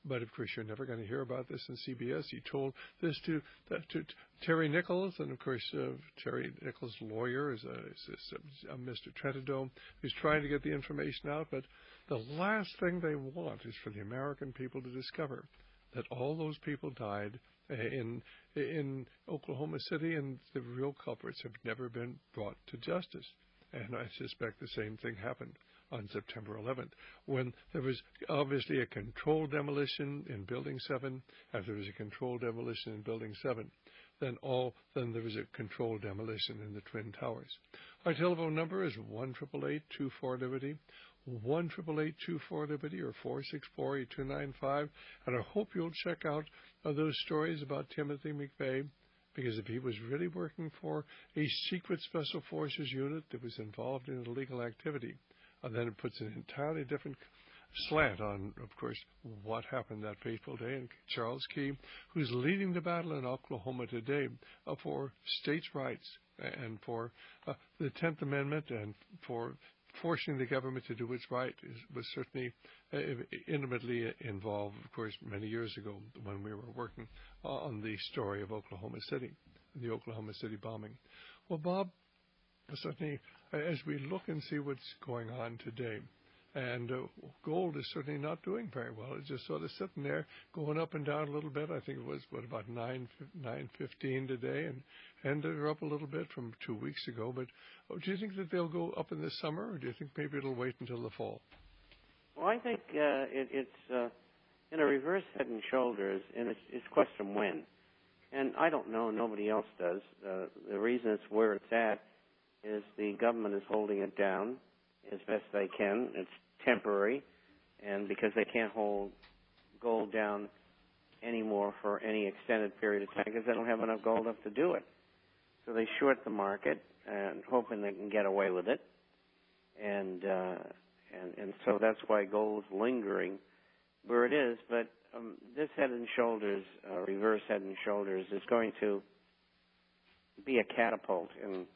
But of course, you're never going to hear about this in CBS. He told this to Terry Nichols, and of course, Terry Nichols' lawyer is Mr. Trentadome, who's trying to get the information out. But the last thing they want is for the American people to discover that all those people died in Oklahoma City, and the real culprits have never been brought to justice. And I suspect the same thing happened on September 11th, when there was obviously a controlled demolition in Building 7. After there was a controlled demolition in Building 7, then there was a controlled demolition in the Twin Towers. Our telephone number is 1-888-24-LIBERTY, 1-888-24-LIBERTY, or 464-8295. And I hope you'll check out those stories about Timothy McVeigh, because if he was really working for a secret Special Forces unit that was involved in illegal activity, then it puts an entirely different slant on, of course, what happened that fateful day. And Charles Key, who's leading the battle in Oklahoma today for states' rights and for the 10th Amendment and for forcing the government to do what's right, was certainly intimately involved, of course, many years ago when we were working on the story of Oklahoma City, the Oklahoma City bombing. Well, Bob, certainly, as we look and see what's going on today, and gold is certainly not doing very well. It's just sort of sitting there, going up and down a little bit. I think it was, about 9.15 today, and they're up a little bit from 2 weeks ago. But do you think that they'll go up in the summer, or do you think maybe it'll wait until the fall? Well, I think it's in a reverse head and shoulders, and it's a question when. And I don't know, nobody else does. The reason it's where it's at is the government is holding it down as best they can. It's temporary, and because they can't hold gold down anymore for any extended period of time because they don't have enough gold left to do it. So they short the market and hoping they can get away with it. And so that's why gold's lingering where it is. But this head and shoulders, reverse head and shoulders, is going to be a catapult. And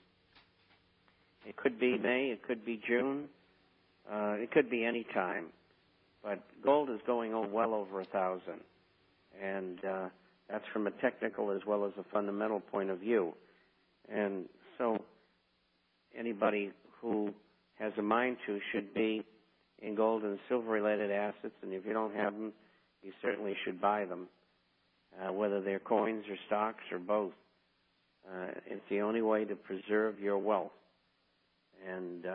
it could be May, it could be June, it could be any time. But gold is going well over 1,000. And that's from a technical as well as a fundamental point of view. And so anybody who has a mind to should be in gold and silver-related assets, and if you don't have them, you certainly should buy them, whether they're coins or stocks or both. It's the only way to preserve your wealth. And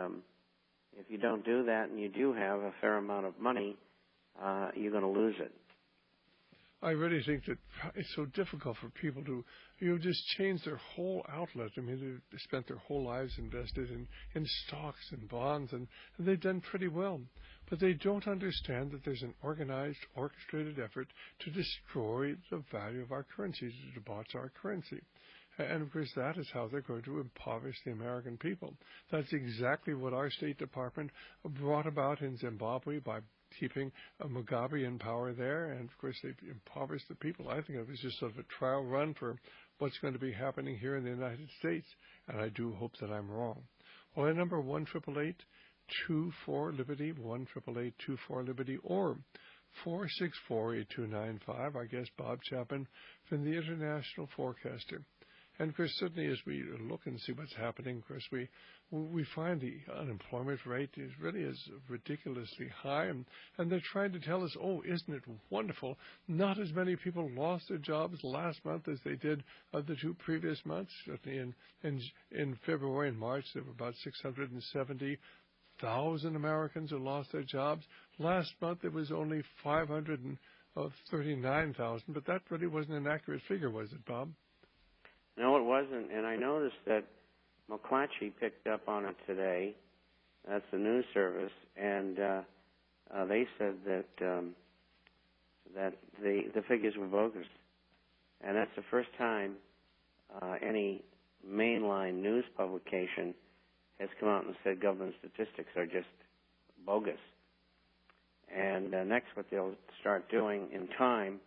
if you don't do that and you do have a fair amount of money, you're going to lose it. I really think that it's so difficult for people to, just change their whole outlet. I mean, they spent their whole lives invested in stocks and bonds, and they've done pretty well. But they don't understand that there's an organized, orchestrated effort to destroy the value of our currency, to debauch our currency. And, of course, that is how they're going to impoverish the American people. That's exactly what our State Department brought about in Zimbabwe by keeping Mugabe in power there. And, of course, they've impoverished the people. I think it was just sort of a trial run for what's going to be happening here in the United States. And I do hope that I'm wrong. Well, at number 1-888-24-LIBERTY, 1-888-24-LIBERTY, or 464-8295. Our guest, Bob Chapman, from the International Forecaster. And, of course, certainly as we look and see what's happening, of course, we find the unemployment rate is ridiculously high. And they're trying to tell us, oh, isn't it wonderful? Not as many people lost their jobs last month as they did the 2 previous months. Certainly in February and March, there were about 670,000 Americans who lost their jobs. Last month, it was only 539,000. But that really wasn't an accurate figure, was it, Bob? No, it wasn't, and I noticed that McClatchy picked up on it today. That's the news service, and they said that the figures were bogus, and that's the first time any mainline news publication has come out and said government statistics are just bogus. And next, what they'll start doing in time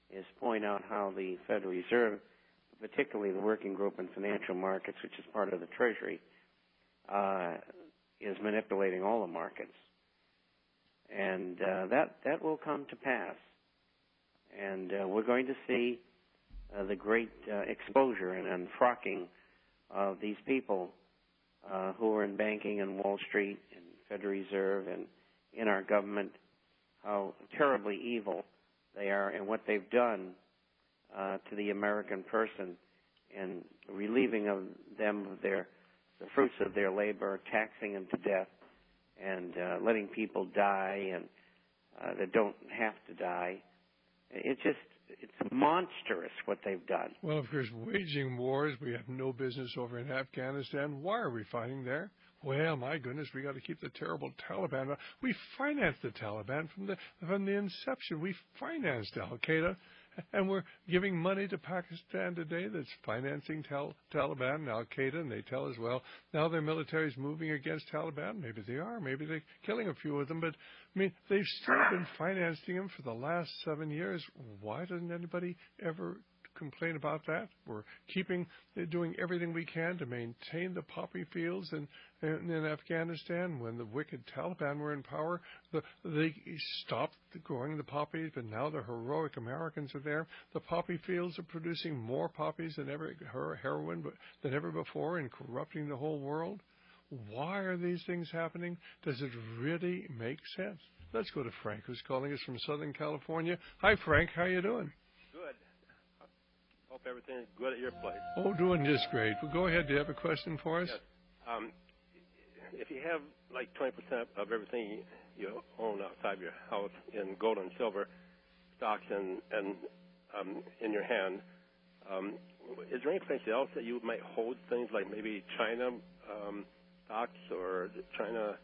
is point out how the Federal Reserve, particularly the Working Group in Financial Markets, which is part of the Treasury, is manipulating all the markets. And that will come to pass. And we're going to see the great exposure and frocking of these people who are in banking and Wall Street and Federal Reserve and in our government, how terribly evil they are and what they've done to the American person and relieving of them of the fruits of their labor, taxing them to death, and letting people die and that don't have to die. It's monstrous what they've done. Well, of course, waging wars we have no business over in Afghanistan. Why are we fighting there? Well, my goodness, we got to keep the terrible Taliban. We financed the Taliban from the inception. We financed Al Qaeda, and we're giving money to Pakistan today that's financing Taliban and Al Qaeda. And they tell us, well, now their military is moving against Taliban. Maybe they are. Maybe they're killing a few of them. But I mean, they've still been financing them for the last 7 years. Why doesn't anybody ever complain about that? We're doing everything we can to maintain the poppy fields in Afghanistan. When the wicked Taliban were in power, they stopped growing the poppies, but now the heroic Americans are there. The poppy fields are producing more poppies than ever, heroin than ever before, and corrupting the whole world. Why are these things happening? Does it really make sense? Let's go to Frank, who's calling us from Southern California. Hi, Frank. How you doing? Good. Hope everything is good at your place. Oh, doing just great. Well, go ahead. Do you have a question for us? Yes. If you have like 20% of everything you own outside your house in gold and silver stocks and in your hand, is there any place else that you might hold things like maybe China stocks or China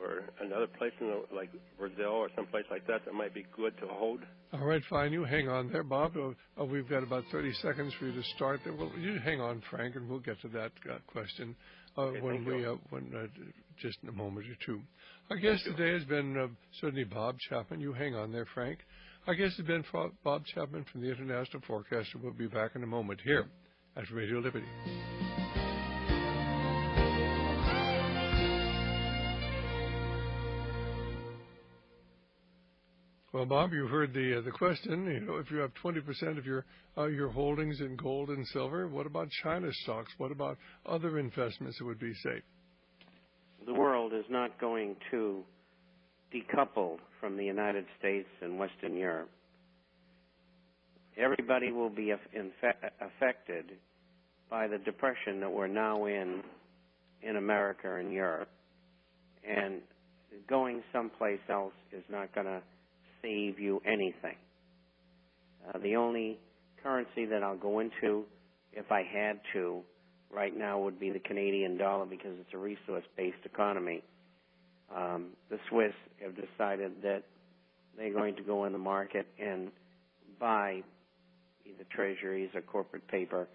or another place like Brazil or someplace like that might be good to hold? All right, fine. You hang on there, Bob. We've got about 30 seconds for you to start there. Well, you hang on, Frank, and we'll get to that question just in a moment or two. Our guest today has been certainly Bob Chapman. You hang on there, Frank. Our guest has been Bob Chapman from the International Forecaster. We'll be back in a moment here at Radio Liberty. Well, Bob, you heard the question. You know, if you have 20% of your holdings in gold and silver, what about China stocks? What about other investments that would be safe? The world is not going to decouple from the United States and Western Europe. Everybody will be affected by the depression that we're now in America and Europe, and going someplace else is not going to save you anything. The only currency that I'll go into, if I had to, right now would be the Canadian dollar because it's a resource-based economy. The Swiss have decided that they're going to go in the market and buy either treasuries or corporate paper,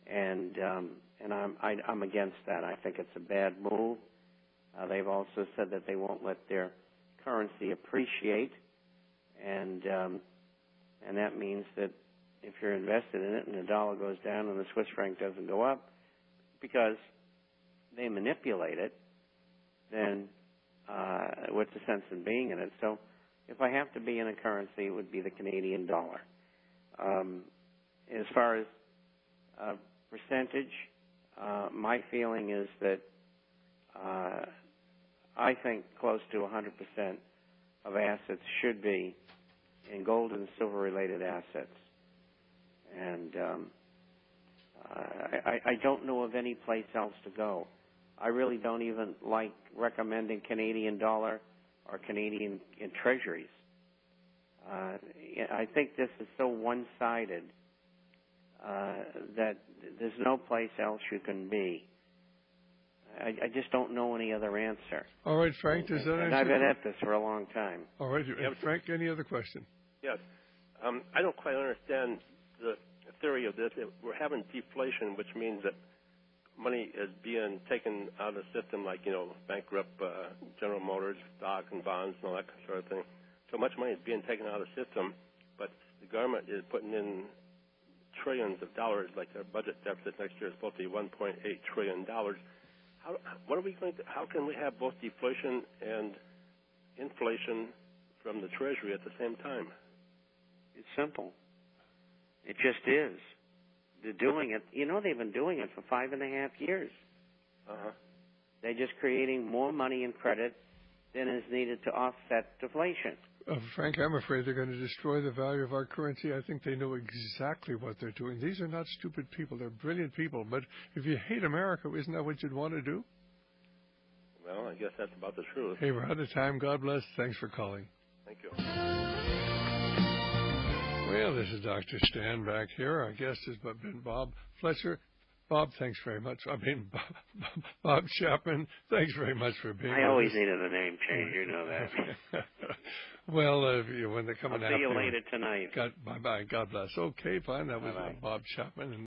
and I'm against that. I think it's a bad move. They've also said that they won't let their currency appreciate, and that means that if you're invested in it and the dollar goes down and the Swiss franc doesn't go up because they manipulate it, then what's the sense in being in it? So if I have to be in a currency, it would be the Canadian dollar. As far as percentage, my feeling is that I think close to 100% of assets should be in gold and silver related assets. And I don't know of any place else to go. I really don't even like recommending Canadian dollar or Canadian treasuries. I think this is so one-sided that there's no place else you can be. I just don't know any other answer. All right, Frank, does that answer? And I've been at this for a long time. All right, Frank, any other question? Yes. I don't quite understand the theory of this. We're having deflation, which means that money is being taken out of the system, like, bankrupt General Motors, stock and bonds and all that sort of thing. So much money is being taken out of the system, but the government is putting in trillions of dollars, like their budget deficit next year is supposed to be $1.8 trillion. How can we have both deflation and inflation from the Treasury at the same time? It's simple. It just is. They're doing it. You know, they've been doing it for 5.5 years. Uh-huh. They're just creating more money in credit than is needed to offset deflation. Frank, I'm afraid they're going to destroy the value of our currency. I think they know exactly what they're doing. These are not stupid people. They're brilliant people. But if you hate America, isn't that what you'd want to do? Well, I guess that's about the truth. Hey, we're out of time. God bless. Thanks for calling. Thank you. Well, this is Dr. Stan back here. Our guest has been Bob Fletcher. Bob, thanks very much. Bob Chapman, thanks very much for being with us. I always needed a name change. You know that. Well, when they're coming I'll after see you later tonight. Bye-bye. God bless. Okay, fine. That was Bye-bye. Bob Chapman.